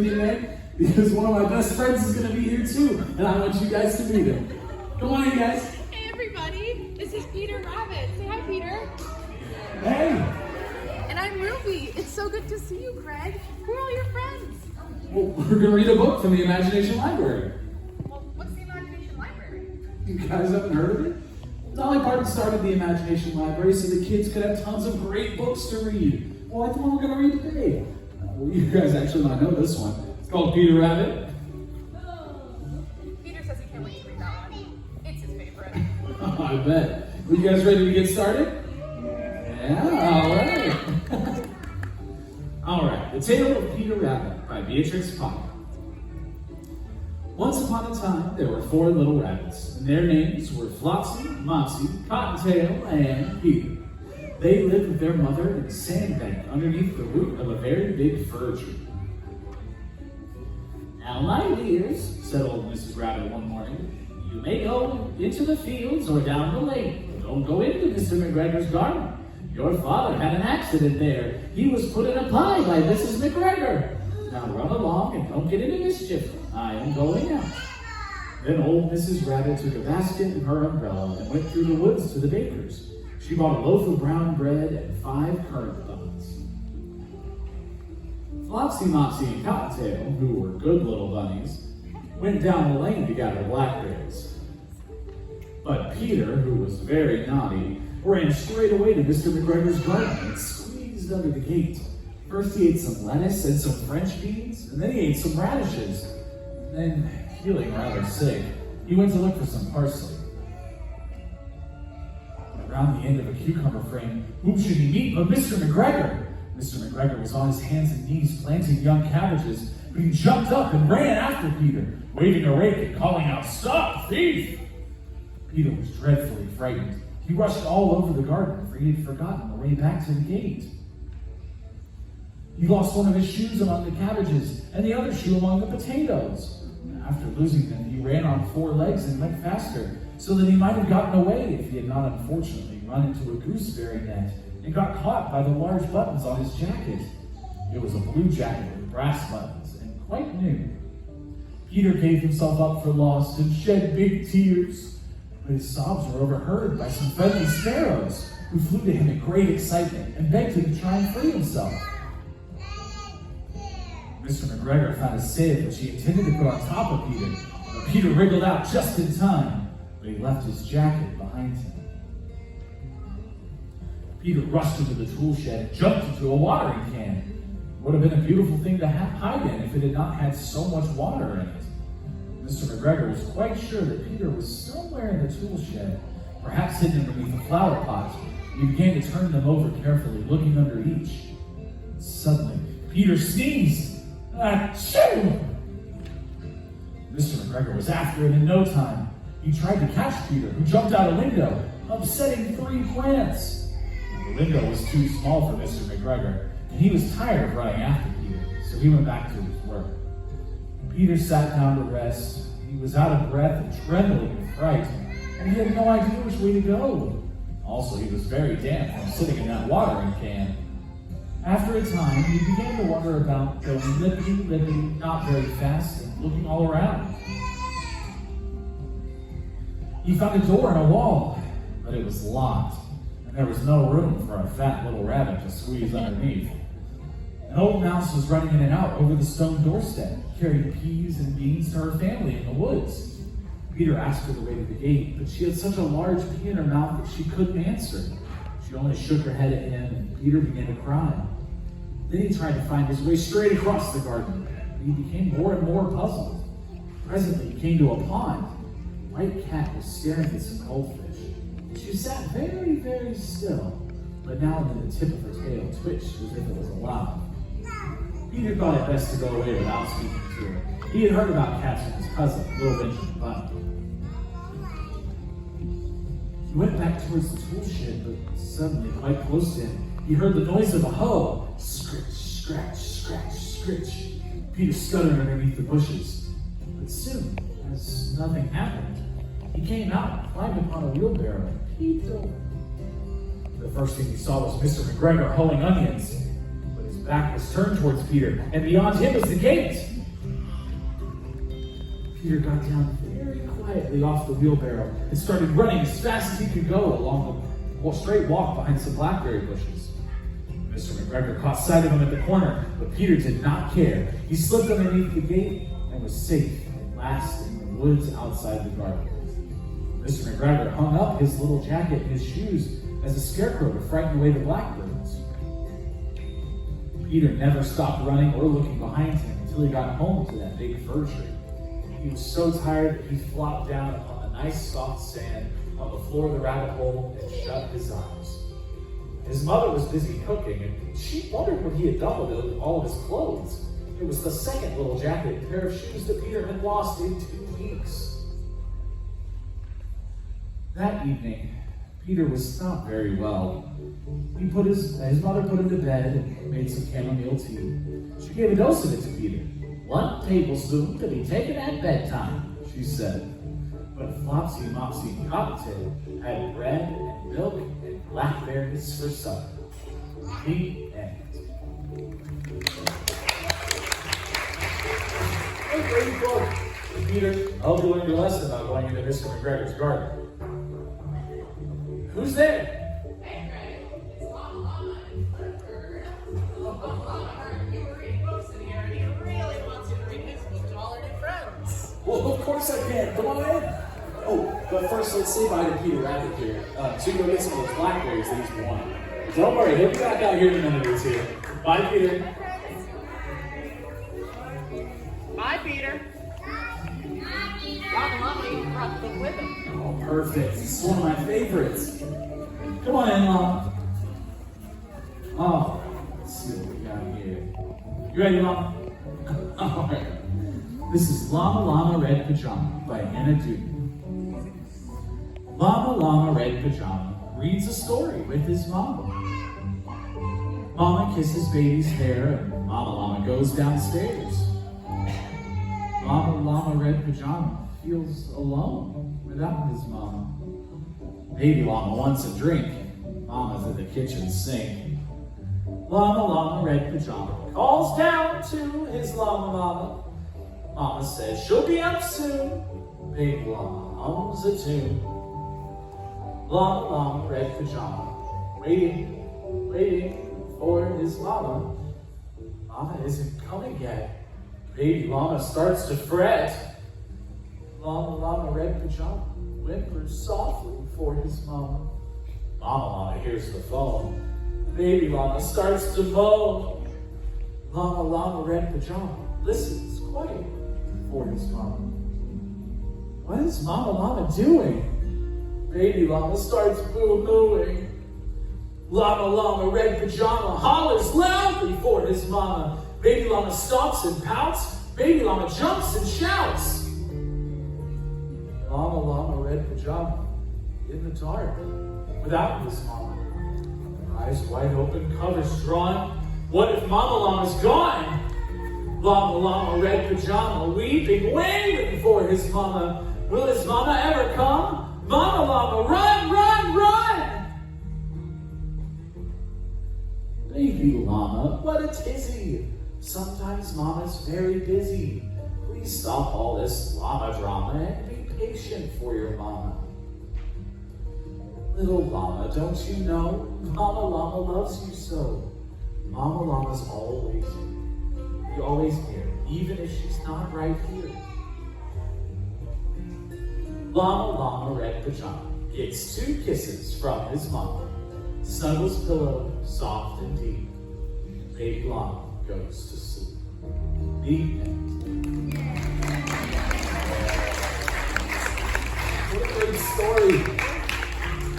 because one of my best friends is going to be here too, and I want you guys to meet him. Come on, you guys. Hey, everybody. This is Peter Rabbit. Say hi, Peter. Hey. And I'm Ruby. It's so good to see you, Greg. Who are all your friends? Well, we're going to read a book from the Imagination Library. Well, what's the Imagination Library? You guys haven't heard of it? Dolly Parton started the Imagination Library so the kids could have tons of great books to read. Well, that's what we're going to read today. Well, you guys actually might know this one. It's called Peter Rabbit. Peter says he can't wait to read that one. It's his favorite. Oh, I bet. Are you guys ready to get started? Yeah, all right. All right, The Tale of Peter Rabbit by Beatrix Potter. Once upon a time, there were 4 little rabbits, and their names were Flopsy, Mopsy, Cottontail, and Peter. They lived with their mother in a sandbank underneath the root of a very big fir tree. Now, my dears, said old Mrs. Rabbit one morning, you may go into the fields or down the lake, but don't go into Mr. McGregor's garden. Your father had an accident there. He was put in a pie by Mrs. McGregor. Now run along and don't get into mischief. I am going out. Then old Mrs. Rabbit took a basket and her umbrella and went through the woods to the baker's. She bought a loaf of brown bread and 5 currant buns. Flopsy, Mopsy, and Cottontail, who were good little bunnies, went down the lane to gather blackberries. But Peter, who was very naughty, ran straight away to Mr. McGregor's garden and squeezed under the gate. First he ate some lettuce and some French beans, and then he ate some radishes. And then, feeling rather sick, he went to look for some parsley. Around the end of a cucumber frame, whom should he meet but Mr. McGregor? Mr. McGregor was on his hands and knees planting young cabbages, but he jumped up and ran after Peter, waving a rake and calling out, "Stop, thief!" Peter was dreadfully frightened. He rushed all over the garden, for he had forgotten the way back to the gate. He lost one of his shoes among the cabbages, and the other shoe among the potatoes. After losing them, he ran on 4 legs and went faster, so that he might have gotten away if he had not unfortunately run into a gooseberry net and got caught by the large buttons on his jacket. It was a blue jacket with brass buttons and quite new. Peter gave himself up for lost and shed big tears, but his sobs were overheard by some friendly sparrows who flew to him in great excitement and begged him to try and free himself. Mr. McGregor found a sieve which he intended to put on top of Peter, but Peter wriggled out just in time, but he left his jacket behind him. Peter rushed into the tool shed and jumped into a watering can. It would have been a beautiful thing to hide in if it had not had so much water in it. Mr. McGregor was quite sure that Peter was somewhere in the tool shed, perhaps hidden underneath a flower pot. He began to turn them over carefully, looking under each. Suddenly, Peter sneezed. Achoo! Mr. McGregor was after it in no time. He tried to catch Peter, who jumped out a window, upsetting 3 plants. The window was too small for Mr. McGregor, and he was tired of running after Peter, so he went back to his work. Peter sat down to rest. He was out of breath and trembling with fright, and he had no idea which way to go. Also, he was very damp from sitting in that watering can. After a time, he began to wonder about going lippity-lippity, not very fast, and looking all around. He found a door in a wall, but it was locked, and there was no room for a fat little rabbit to squeeze underneath. An old mouse was running in and out over the stone doorstep, carrying peas and beans to her family in the woods. Peter asked her the way to the gate, but she had such a large pea in her mouth that she couldn't answer. She only shook her head at him, and Peter began to cry. Then he tried to find his way straight across the garden, but he became more and more puzzled. Presently, he came to a pond. A white cat was staring at some goldfish. She sat very, very still, but now and then the tip of her tail twitched as if it was alive. Peter thought it best to go away without speaking to her. He had heard about cats from his cousin, little Benjamin Bunny. He went back towards the tool shed, but suddenly, quite close to him, he heard the noise of a hoe. Scritch, scratch, scratch, scritch. Peter scuttered underneath the bushes. But soon, as nothing happened, he came out, climbed upon a wheelbarrow, and peeped over. The first thing he saw was Mr. McGregor hoeing onions, but his back was turned towards Peter, and beyond him was the gate. Peter got down very quietly off the wheelbarrow and started running as fast as he could go along the straight walk behind some blackberry bushes. Mr. McGregor caught sight of him at the corner, but Peter did not care. He slipped underneath the gate and was safe at last in the woods outside the garden. Mr. McGregor hung up his little jacket and his shoes as a scarecrow to frighten away the blackbirds. Peter never stopped running or looking behind him until he got home to that big fir tree. He was so tired that he flopped down upon the nice soft sand on the floor of the rabbit hole and shut his eyes. His mother was busy cooking, and she wondered what he had done with all of his clothes. It was the second little jacket and pair of shoes that Peter had lost in 2 weeks. That evening, Peter was not very well. His mother put him to bed and made some chamomile tea. She gave a dose of it to Peter. 1 tablespoon to be taken at bedtime, she said. But Flopsy Mopsy Cottontail had bread and milk and blackberries for supper. The end. A great book. Peter, I hope you learned your lesson about going into Mr. McGregor's garden. Who's there? Hey, Greg. It's Lama and Flipper. You were reading books in here, and he really wants you to read his book to all our new friends. Well, of course I can. Come on in. Oh, but first let's say bye to Peter Rabbit here. So you go get some of those blackberries that he's wanting. Don't worry, he'll be back out here in a minute or two. Bye, Peter. Bye, Peter. Lama brought the book with him. Oh, perfect. It's one of my favorites. Come on in, Lama. Oh, let's see what we got here. You ready, Lama? All right. This is Lama Red Pajama by Anna Duden. Lama Red Pajama reads a story with his mama. Mama kisses baby's hair and Mama Llama goes downstairs. Lama Red Pajama feels alone without his mama. Baby Llama wants a drink. Mama's at the kitchen sink. Lama Red Pajama calls down to his llama mama. Mama says she'll be up soon. Baby Llama hums a tune. Lama Red Pajama, waiting for his mama. Mama isn't coming yet. Baby Llama starts to fret. Lama Red Pajama whimpers softly for his mama. Mama Llama hears the phone. Baby Llama starts to moan. Lama Red Pajama listens quiet for his mama. What is Mama Llama doing? Baby Llama starts boo-hooing. Lama Red Pajama hollers loudly for his mama. Baby Llama stomps and pouts. Baby Llama jumps and shouts. Lama Red Pajama in the dark without his mama. Eyes wide open, covers drawn. What if Mama Llama's gone? Lama Red Pajama weeping, wailing for his mama. Will his mama ever come? Mama Llama, run, run, run! Baby Llama, what a tizzy. Sometimes Mama's very busy. Please stop all this llama drama and be patient for your mama. Little llama, don't you know? Mama Llama loves you so. Mama Llama's always here. Be always here, even if she's not right here. Lama Red Pajama gets 2 kisses from his mama. Snuggles pillow, soft and deep. Baby Llama goes to sleep. The end. What a great story.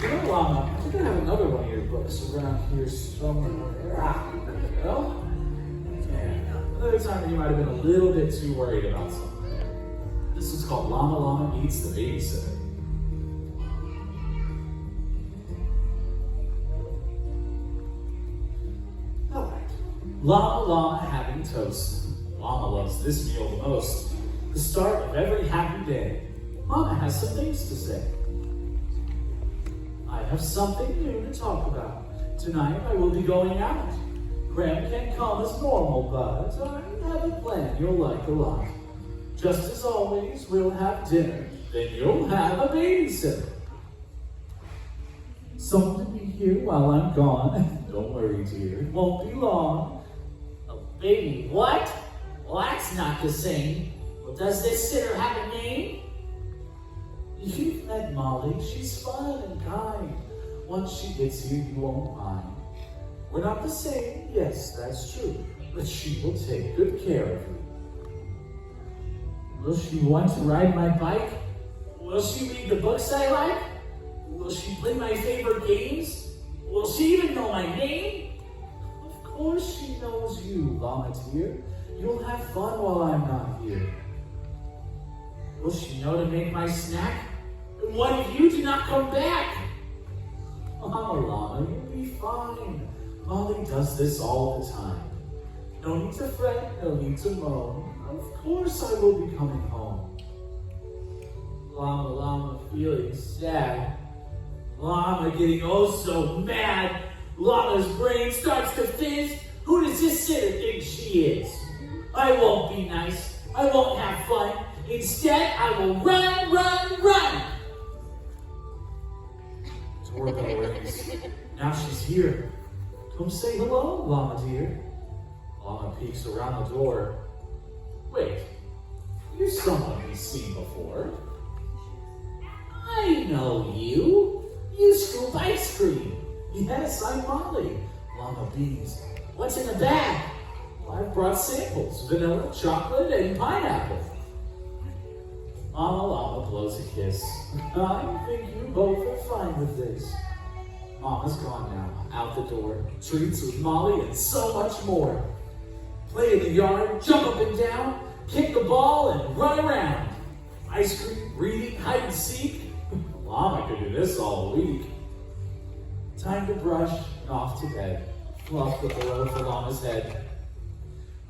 You know, Llama, you're going to have another one of your books around here somewhere. You know? Yeah. Another time you might have been a little bit too worried about something. This is called Lama Meets the Babysitter. Alright. Llama having toast. Llama loves this meal the most. The start of every happy day. Mama has some things to say. I have something new to talk about. Tonight I will be going out. Graham can't come as normal, but I have a plan you'll like a lot. Just as always, we'll have dinner, then you'll have a babysitter. Someone to be here while I'm gone. Don't worry, dear, it won't be long. A baby, what? Well, that's not the same. Well, does this sitter have a name? You've met Molly, she's fun and kind. Once she gets here, you won't mind. We're not the same, yes, that's true, but she will take good care of you. Will she want to ride my bike? Will she read the books I like? Will she play my favorite games? Will she even know my name? Of course she knows you, Lama dear. You'll have fun while I'm not here. Will she know to make my snack? And what if you do not come back? Oh, Lama, you'll be fine. Molly does this all the time. No need to fret, no need to moan. Of course I will be coming home. Lama feeling sad. Lama getting oh so mad. Lama's brain starts to fizz. Who does this sitter think she is? I won't be nice. I won't have fun. Instead, I will run. Doorbell rings. Now she's here. Come say hello, Lama dear. Lama peeks around the door. Wait, you're someone we've seen before. I know you. You scoop ice cream. Yes, I'm Molly. Lama beams. What's in the bag? I've brought samples, vanilla, chocolate, and pineapple. Lama blows a kiss. I think you both are fine with this. Mama's gone now, out the door. Treats with Molly and so much more. Play in the yard, jump up and down, kick the ball and run around. Ice cream, reading, hide and seek. Lama could do this all week. Time to brush and off to bed. Fluff the pillow for Lama's head.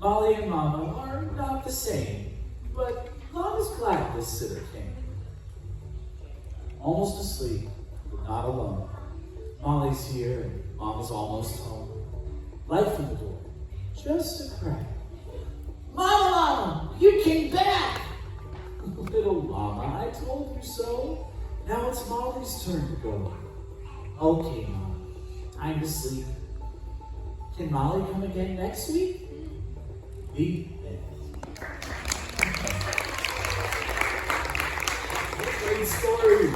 Molly and Mama are not the same, but Lama's glad this sitter came. Almost asleep, but not alone. Molly's here and Mama's almost home. Light from the door, just a crack. Mama, you came back. Little Lama, I told you so. Now it's Molly's turn to go. Okay, Mama, time to sleep. Can Molly come again next week? The end. What a great story.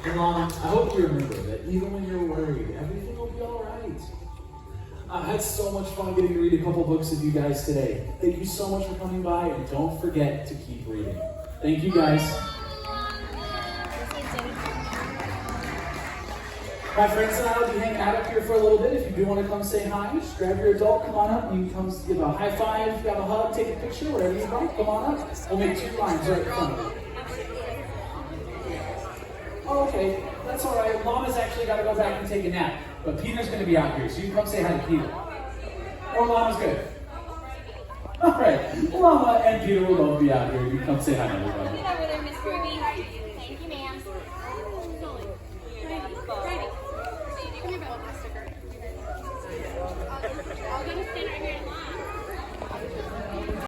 And Lama, I hope you remember that even when you're worried, everything will be all right. I had so much fun getting to read a couple books with you guys today. Thank you so much for coming by, and don't forget to keep reading. Thank you, guys. My friends and I will be hanging out up here for a little bit. If you do want to come say hi, just grab your adult, come on up. You can come give a high five, grab a hug, take a picture, whatever you'd like. Come on up. We'll make 2 lines right in front of you. Oh, okay. That's all right. Lama's actually got to go back and take a nap. But Peter's going to be out here, so you can come say hi to Peter. Or Lama's good. All right. Lama and Peter will both be out here. You can come say hi to everybody. Get over there, Miss Ruby. Thank you, ma'am. I'll go to dinner.